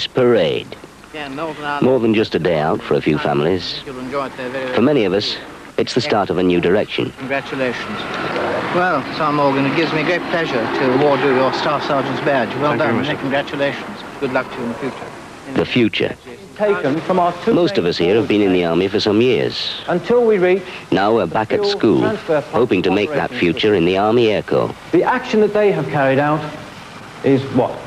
this parade. More than just a day out for a few families. For many of us, it's the start of a new direction. Congratulations. Well, Sergeant Morgan, it gives me great pleasure to award you your Staff Sergeant's badge. Well done, and congratulations. Good luck to you in the future. The future. Taken from our Most of us here have been in the Army for some years. until we reach Now we're back at school, hoping to make that future in the Army Air Corps. the action that they have carried out is what?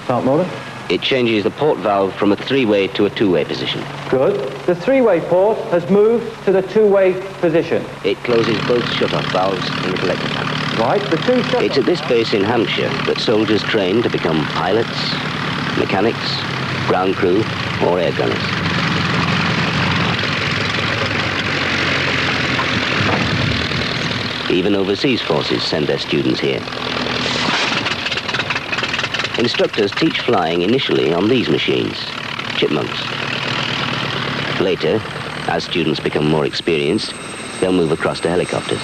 Sergeant Morgan? It changes the port valve from a three-way to a two-way position. Good. The three-way port has moved to the two-way position. It closes both shut-off valves in the collector tank. Right, the two shut It's at this base in Hampshire that soldiers train to become pilots, mechanics, ground crew, or air gunners. Even overseas forces send their students here. Instructors teach flying initially on these machines, Chipmunks. Later, as students become more experienced, they'll move across to helicopters.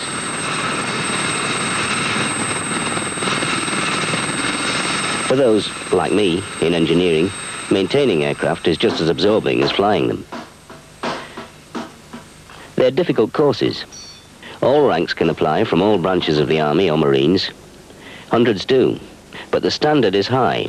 For those, like me, in engineering, maintaining aircraft is just as absorbing as flying them. They're difficult courses. All ranks can apply from all branches of the Army or Marines. Hundreds do. But the standard is high,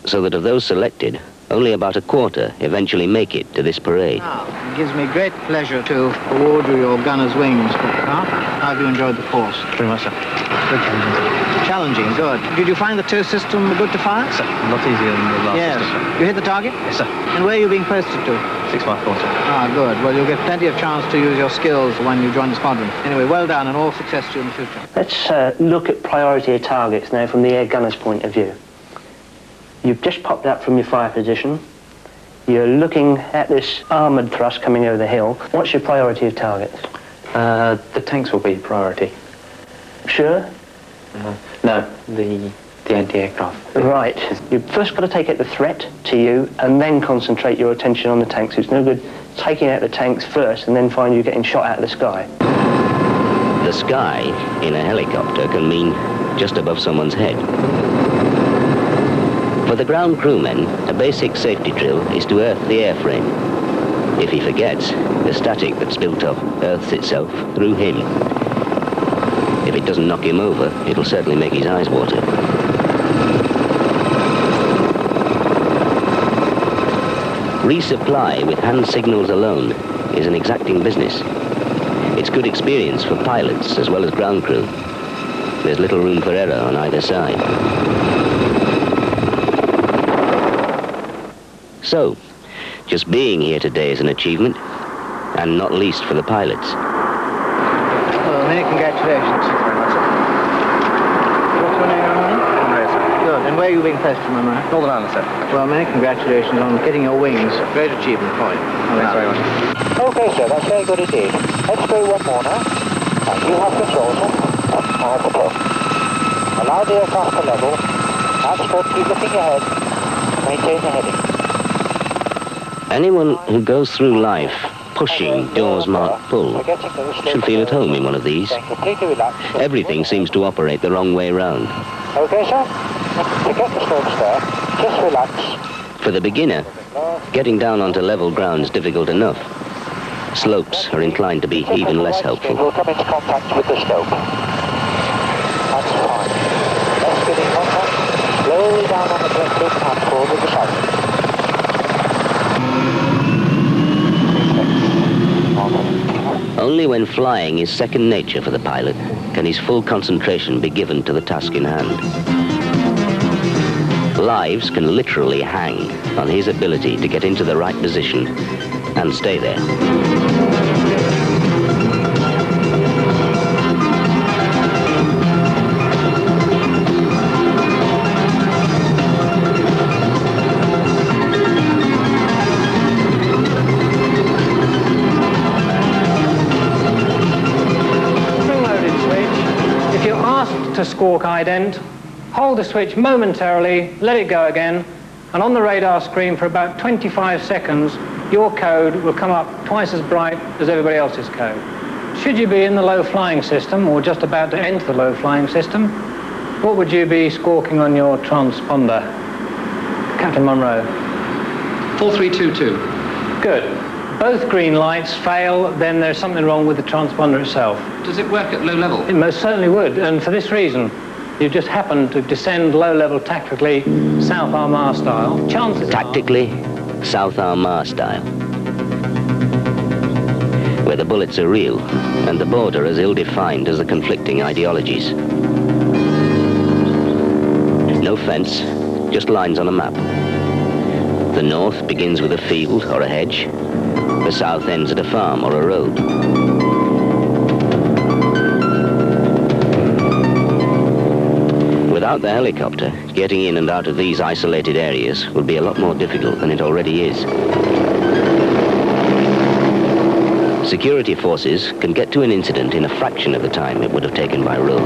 so that of those selected, only about a quarter eventually make it to this parade. Now, it gives me great pleasure to award you your gunner's wings. How have you enjoyed the course? Very much, sir. Very Challenging, good. Did you find the tow system good to fire? Sir, a lot easier than the last Yes. system. You hit the target? Yes, sir. And where are you being posted to? 654, sir. Ah, good. Well, you'll get plenty of chance to use your skills when you join the squadron. Anyway, well done and all success to you in the future. Let's look at priority of targets now from the air gunner's point of view. You've just popped up from your fire position. You're looking at this armoured thrust coming over the hill. What's your priority of targets? The tanks will be priority. Sure? No, the anti-aircraft. Right. You've first got to take out the threat to you and then concentrate your attention on the tanks. It's no good taking out the tanks first and then find you getting shot out of the sky. The sky, in a helicopter, can mean just above someone's head. For the ground crewmen, a basic safety drill is to earth the airframe. If he forgets, the static that's built up earths itself through him. If it doesn't knock him over, it'll certainly make his eyes water. Resupply with hand signals alone is an exacting business. It's good experience for pilots as well as ground crew. There's little room for error on either side. So, just being here today is an achievement, and not least for the pilots. Well, many congratulations. Thank you very much, sir. What's your name, Ramon? Andrea, sir. Good. And where are you being posted, Ramon? Northern Ireland, sir. Well, many congratulations on getting your wings. Great achievement for you. Thanks very much. Okay, sir, that's very good indeed. Let's go one more now. And you have control, sir. That's the top. Allow the aircraft to level. That's good. Keep looking ahead. Maintain the heading. Anyone who goes through life pushing doors marked pull should feel at home in one of these. Everything seems to operate the wrong way round. Okay, sir? Forget the slopes there. Just relax. For the beginner, getting down onto level ground is difficult enough. Slopes are inclined to be even less helpful. We'll come into contact with the slope. That's fine. Let's get in contact. Slowly down on the directed and forward with the sight. Only when flying is second nature for the pilot can his full concentration be given to the task in hand. Lives can literally hang on his ability to get into the right position and stay there. To squawk ident, hold the switch momentarily, let it go again, and on the radar screen for about 25 seconds, your code will come up twice as bright as everybody else's code. Should you be in the low flying system or just about to enter the low flying system, what would you be squawking on your transponder? Captain Monroe? 4322. Good. Both green lights fail, then there's something wrong with the transponder itself. Does it work at low level? It most certainly would, and for this reason. You just happen to descend low level tactically, South Armagh style. Chances Tactically, South Armagh style, where the bullets are real and the border as ill-defined as the conflicting ideologies. No fence, just lines on a map. The north begins with a field or a hedge. The south ends at a farm or a road. Without the helicopter, getting in and out of these isolated areas would be a lot more difficult than it already is. Security forces can get to an incident in a fraction of the time it would have taken by road.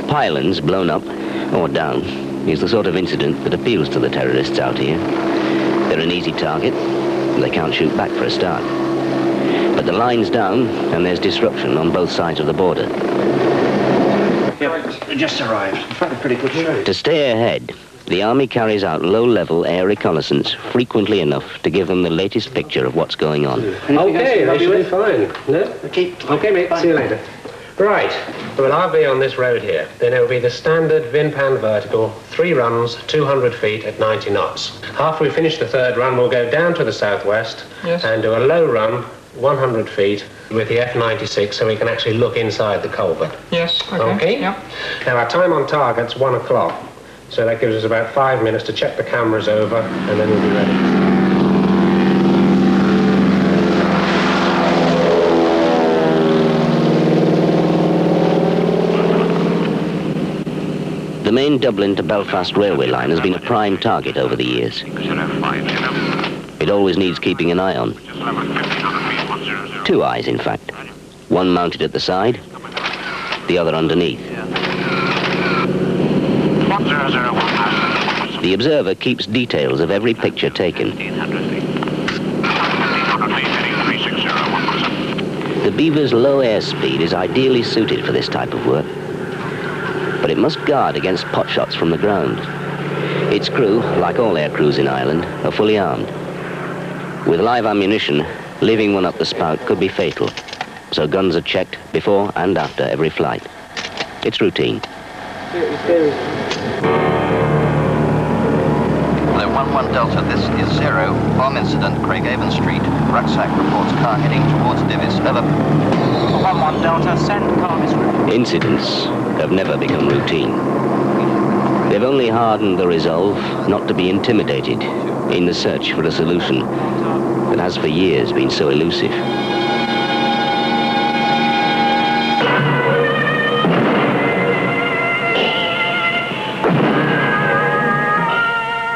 Pylons blown up or down is the sort of incident that appeals to the terrorists out here. They're an easy target. They can't shoot back for a start. But the line's down and there's disruption on both sides of the border. Yep, we just arrived. In fact, a pretty good show. To stay ahead, the Army carries out low-level air reconnaissance frequently enough to give them the latest picture of what's going on. Okay, I'll be fine. No? Okay, mate. See you later. Right. Well, I'll be on this road here. Then it'll be the standard Vinpan vertical, 3 runs, 200 feet at 90 knots. After we finish the third run, we'll go down to the southwest and do a low run, 100 feet, with the F-96 so we can actually look inside the culvert. Yes, Okay? Yep. Now, our time on target's 1 o'clock, so that gives us about 5 minutes to check the cameras over, and then we'll be ready. The main Dublin to Belfast railway line has been a prime target over the years. It always needs keeping an eye on. 2 eyes, in fact. One mounted at the side, the other underneath. The observer keeps details of every picture taken. The Beaver's low airspeed is ideally suited for this type of work, but it must guard against pot shots from the ground. Its crew, like all air crews in Ireland, are fully armed. With live ammunition, leaving one up the spout could be fatal, so guns are checked before and after every flight. It's routine. Hello, 1-1 Delta, this is 0. Bomb incident, Craigavon Street. Rucksack reports car heading towards Divis. Over. 1-1 Delta, send car disregard. Incidents have never become routine. They've only hardened the resolve not to be intimidated in the search for a solution that has for years been so elusive.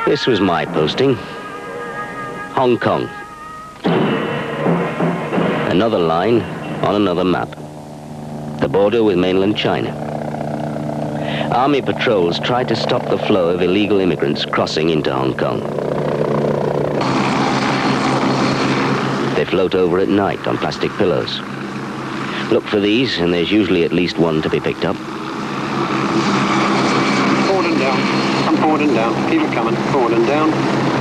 This was my posting. Hong Kong. Another line on another map. The border with mainland China. Army patrols try to stop the flow of illegal immigrants crossing into Hong Kong. They float over at night on plastic pillows. Look for these, and there's usually at least one to be picked up. Forward and down. Come forward and down. Keep it coming. Forward and down.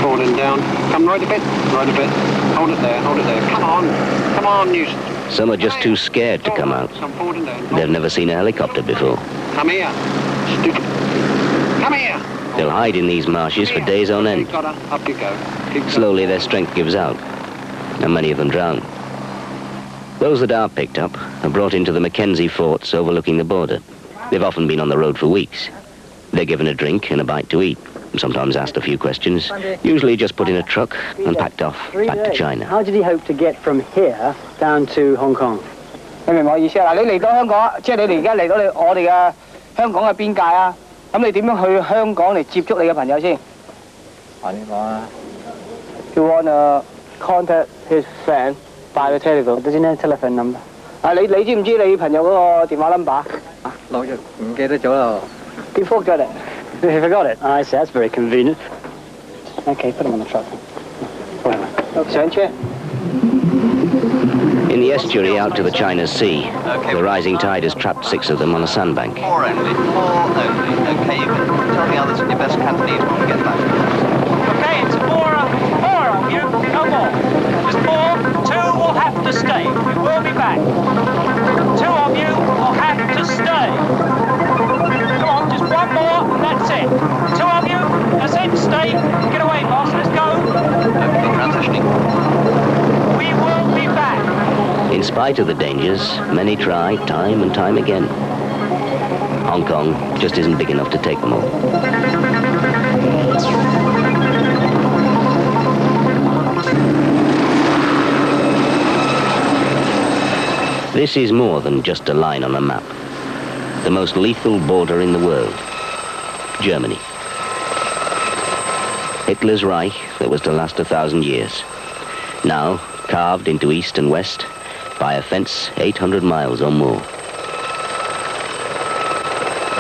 Forward and down. Come right a bit. Right a bit. Hold it there. Hold it there. Come on. Come on, you... Some are just too scared to come out. Come forward and down. They've never seen a helicopter before. Come here. Stupid. Come here. They'll hide in these marshes for days on end. Up you go. Keep going. Slowly their strength gives out, and many of them drown. Those that are picked up are brought into the Mackenzie forts overlooking the border. They've often been on the road for weeks. They're given a drink and a bite to eat, and sometimes asked a few questions, usually just put in a truck and packed off back to China. How did he hope to get from here down to Hong Kong? 你明我意思啊？嗱，你嚟到香港，即係你哋而家嚟到我哋嘅香港嘅邊界啊，咁你點樣去香港嚟接觸你嘅朋友先？話你講啊。You wanna contact his friend by the telephone? Does he know the telephone number? 啊，你知唔知你朋友嗰個電話 number？ 落咗，唔記得咗啦。He forgot it. He forgot it. I see. That's very convenient. Okay, put him on the truck. Whatever. 上車。In the estuary out to the China Sea, the rising tide has trapped 6 of them on a sandbank. 4 only. 4 only. Okay, you can tell the others in your best Cantonese when we get back. Okay, it's 4 of you, no more. Just 4, 2 will have to stay. We will be back. 2 of you will have to stay. Come on, just 1 more, and that's it. 2 of you, that's it, stay. Get away, boss, let's go. Okay, transitioning. We will be back. In spite of the dangers, many try time and time again. Hong Kong just isn't big enough to take them all. This is more than just a line on a map. The most lethal border in the world. Germany. Hitler's Reich that was to last 1,000 years. Now carved into east and west by a fence 800 miles or more.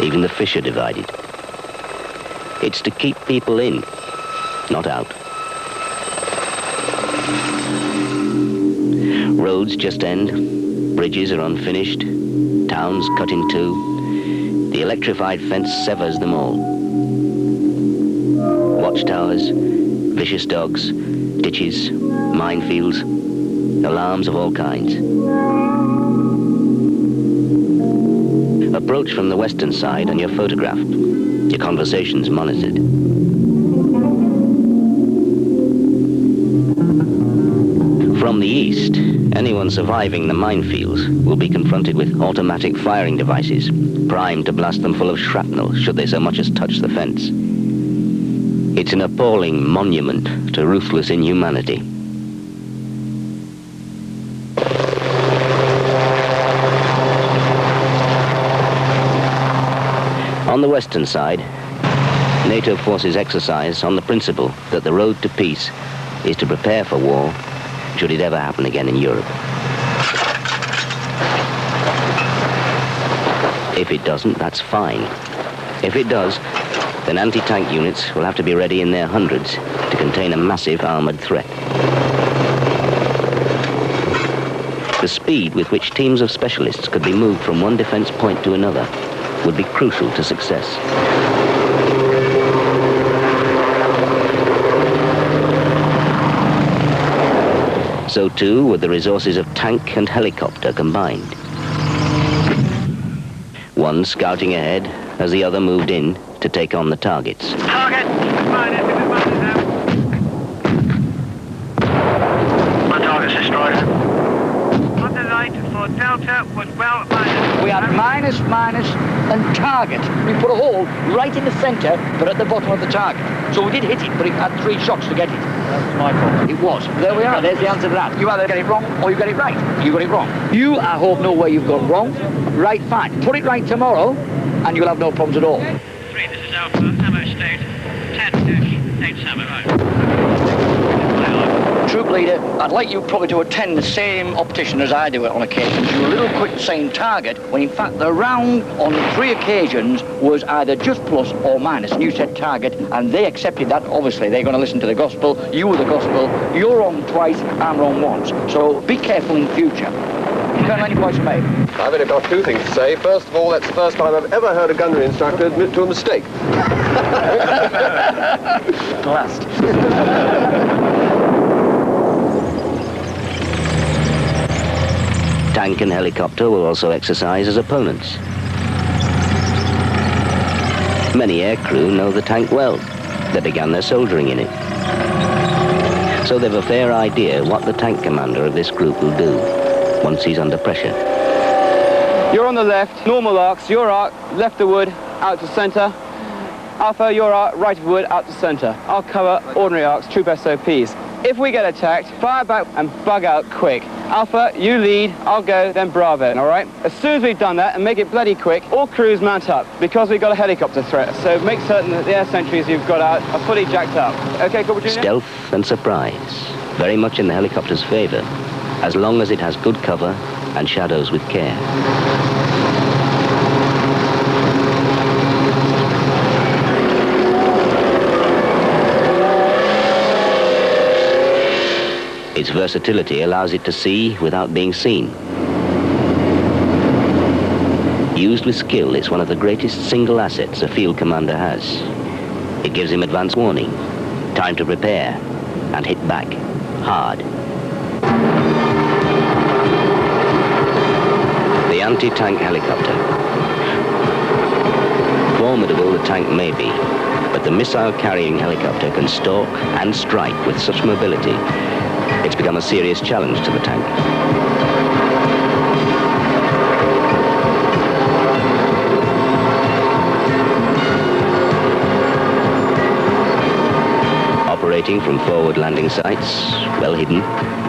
Even the fish are divided. It's to keep people in, not out. Roads just end, bridges are unfinished, towns cut in two. The electrified fence severs them all. Watchtowers, vicious dogs, ditches, minefields, alarms of all kinds. Approach from the western side and you're photographed. Your conversations monitored. From the east, anyone surviving the minefields will be confronted with automatic firing devices, primed to blast them full of shrapnel should they so much as touch the fence. It's an appalling monument to ruthless inhumanity. On the western side, NATO forces exercise on the principle that the road to peace is to prepare for war should it ever happen again in Europe. If it doesn't, that's fine. If it does, then anti-tank units will have to be ready in their hundreds to contain a massive armored threat. The speed with which teams of specialists could be moved from one defense point to another would be crucial to success. So too would the resources of tank and helicopter combined. One scouting ahead as the other moved in to take on the targets. Target, my target's destroyed. On the right for Delta was well minus. We had minus, and target. We put a hole right in the centre, but at the bottom of the target. So we did hit it, but it had 3 shots to get it. That was my fault. It was. There we are. There's the answer to that. You either get it wrong or you get it right. You got it wrong. You, I hope, know where you've got wrong. Right, fine. Put it right tomorrow, and you'll have no problems at all. 3, this is Alpha, ammo state 10-87. Troop leader, I'd like you probably to attend the same optician as I do it on occasions. You're a little quick saying target, when in fact the round on 3 occasions was either just plus or minus. And you said target, and they accepted that. Obviously, they're going to listen to the gospel. You were the gospel. You're wrong twice, I'm wrong once. So be careful in future. Colonel, any points made? I've only got 2 things to say. First of all, that's the first time I've ever heard a gunnery instructor admit to a mistake. Last. Tank and helicopter will also exercise as opponents. Many aircrew know the tank well. They began their soldiering in it. So they've a fair idea what the tank commander of this group will do once he's under pressure. You're on the left, normal arcs, your arc, left of wood, out to centre. Alpha, your arc, right of wood, out to centre. I'll cover ordinary arcs, troop SOPs. If we get attacked, fire back and bug out quick. Alpha, you lead, I'll go, then Bravo, all right? As soon as we've done that, and make it bloody quick, all crews mount up, because we've got a helicopter threat. So make certain that the air sentries you've got out are fully jacked up. Okay, Corporal Junior? Stealth and surprise, very much in the helicopter's favour, as long as it has good cover and shadows with care. It's Its versatility allows it to see without being seen. Used with skill, it's one of the greatest single assets a field commander has. It gives him advance warning, time to prepare, and hit back, hard. The anti-tank helicopter. Formidable the tank may be, but the missile-carrying helicopter can stalk and strike with such mobility. It's become a serious challenge to the tank. Operating from forward landing sites, well hidden,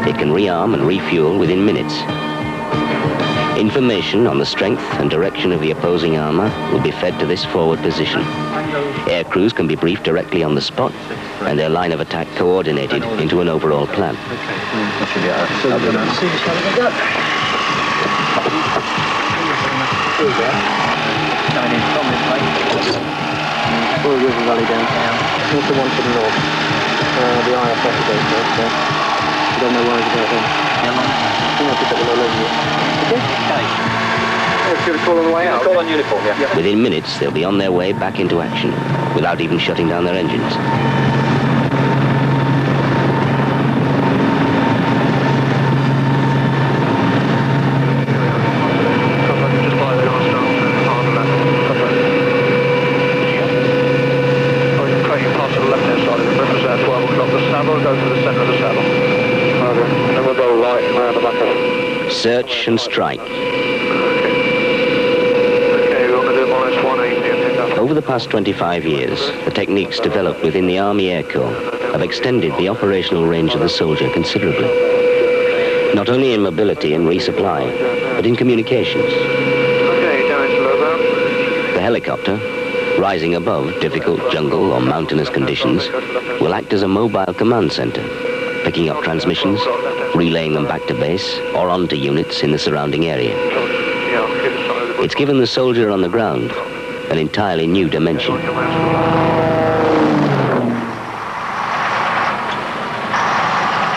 it can rearm and refuel within minutes. Information on the strength and direction of the opposing armor will be fed to this forward position. Air crews can be briefed directly on the spot and their line of attack coordinated into an overall plan. River Valley downtown. What's the one to the north? The IFF goes there, so I don't know where it's about them. I think I picked up the low level. Okay. Oh, should we call on the way out? Call on uniform, yeah. Within minutes, they'll be on their way back into action without even shutting down their engines. Search and strike. Over the past 25 years, the techniques developed within the Army Air Corps have extended the operational range of the soldier considerably. Not only in mobility and resupply, but in communications. The helicopter, rising above difficult jungle or mountainous conditions, will act as a mobile command center, picking up transmissions, relaying them back to base or onto units in the surrounding area. It's given the soldier on the ground an entirely new dimension.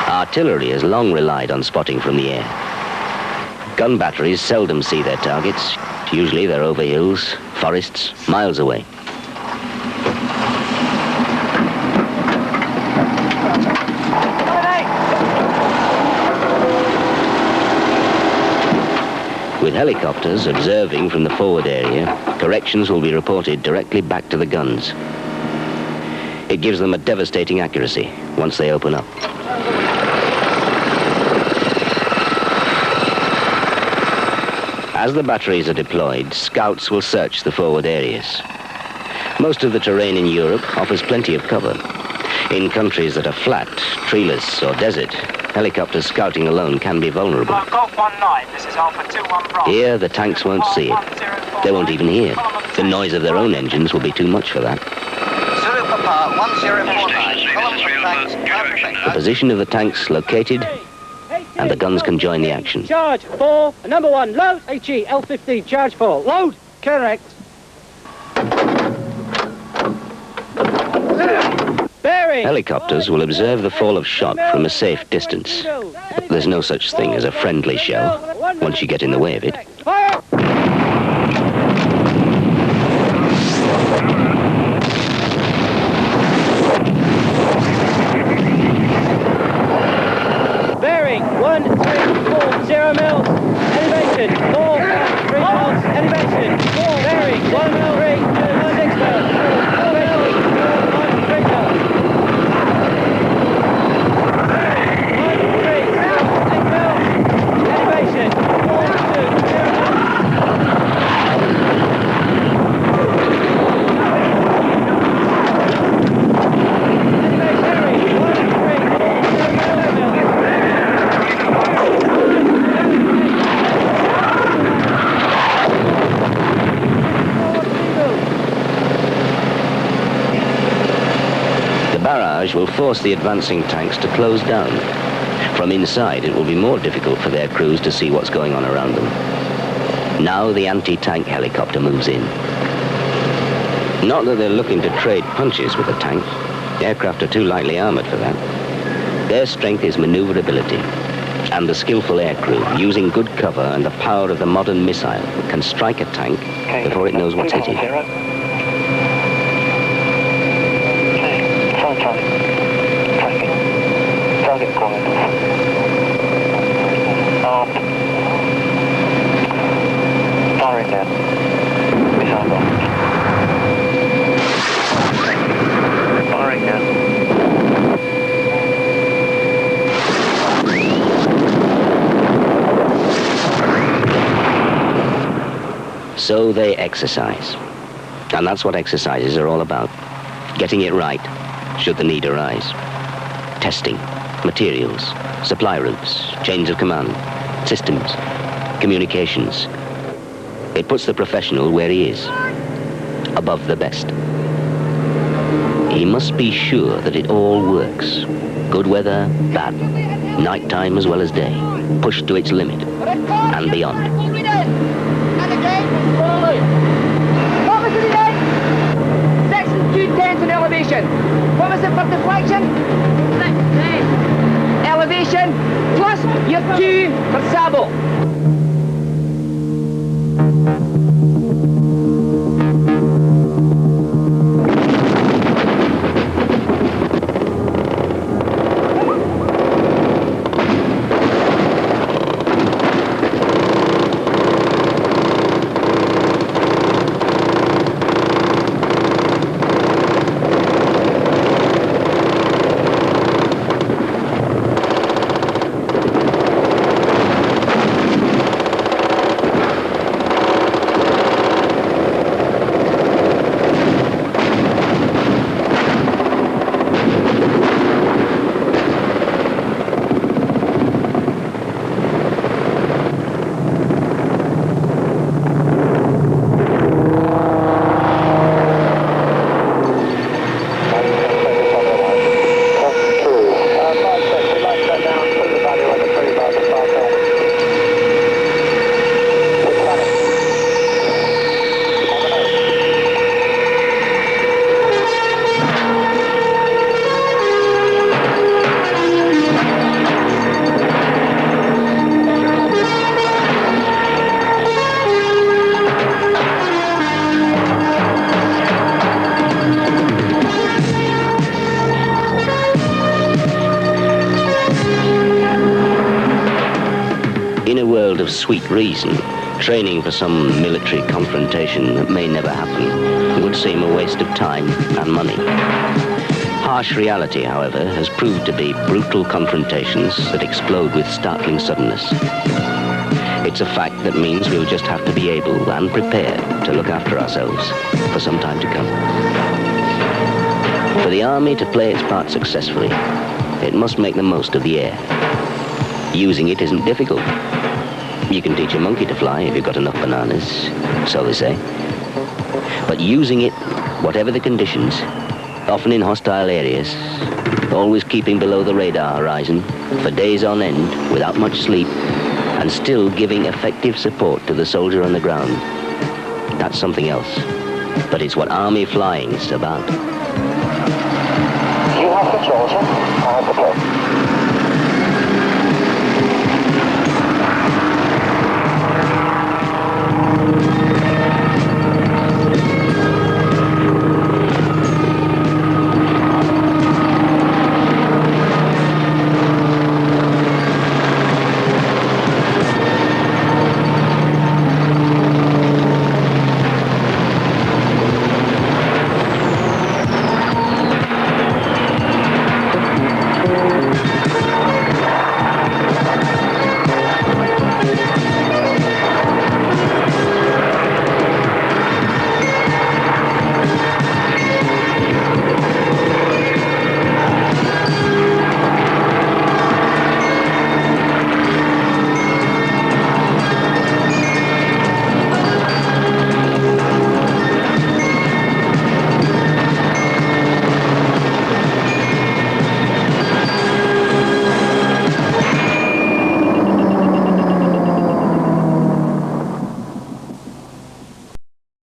Artillery has long relied on spotting from the air. Gun batteries seldom see their targets. Usually they're over hills, forests, miles away. With helicopters observing from the forward area, corrections will be reported directly back to the guns. It gives them a devastating accuracy once they open up. As the batteries are deployed, scouts will search the forward areas. Most of the terrain in Europe offers plenty of cover. In countries that are flat, treeless, or desert, helicopter scouting alone can be vulnerable. Golf 19, this is Alpha 21 Bravo. Here, the tanks won't see it. They won't even hear. The noise of their own engines will be too much for that. Zulu Papa 1049, columns of tanks, The position of the tanks located, and the guns can join the action. Charge 4, number 1, load. HE, L15, charge 4, load. Correct. Bearing. Helicopters will observe the fall of shot from a safe distance. There's no such thing as a friendly shell once you get in the way of it. Fire! Bearing 1340 mils, elevation 4, 3 mils, elevation 4, bearing 1 mil, 3, 6 mils, 4 mils, 1, 3 mils. Will force the advancing tanks to close down. From inside, it will be more difficult for their crews to see what's going on around them. Now the anti-tank helicopter moves in. Not that they're looking to trade punches with the tank. The aircraft are too lightly armored for that. Their strength is maneuverability, and the skillful aircrew, using good cover and the power of the modern missile, can strike a tank before it knows what's hitting. Target calling. Armed. Firing down. Missile locked. Firing down. So they exercise. And that's what exercises are all about. Getting it right, should the need arise. Testing, materials, supply routes, chains of command, systems, communications. It puts the professional where he is, above the best. He must be sure that it all works. Good weather, bad, nighttime as well as day, pushed to its limit, and beyond. Over to the end! Section 210 in elevation. What was it for deflection? 10. Elevation plus your 2 for sable. Of sweet reason, training for some military confrontation that may never happen would seem a waste of time and money. Harsh reality, however, has proved to be brutal confrontations that explode with startling suddenness. It's a fact that means we'll just have to be able and prepared to look after ourselves for some time to come. For the Army to play its part successfully, it must make the most of the air. Using it isn't difficult. You can teach a monkey to fly if you've got enough bananas, so they say. But using it, whatever the conditions, often in hostile areas, always keeping below the radar horizon, for days on end, without much sleep, and still giving effective support to the soldier on the ground, that's something else. But it's what Army flying's about. You have control, sir. I have the plane.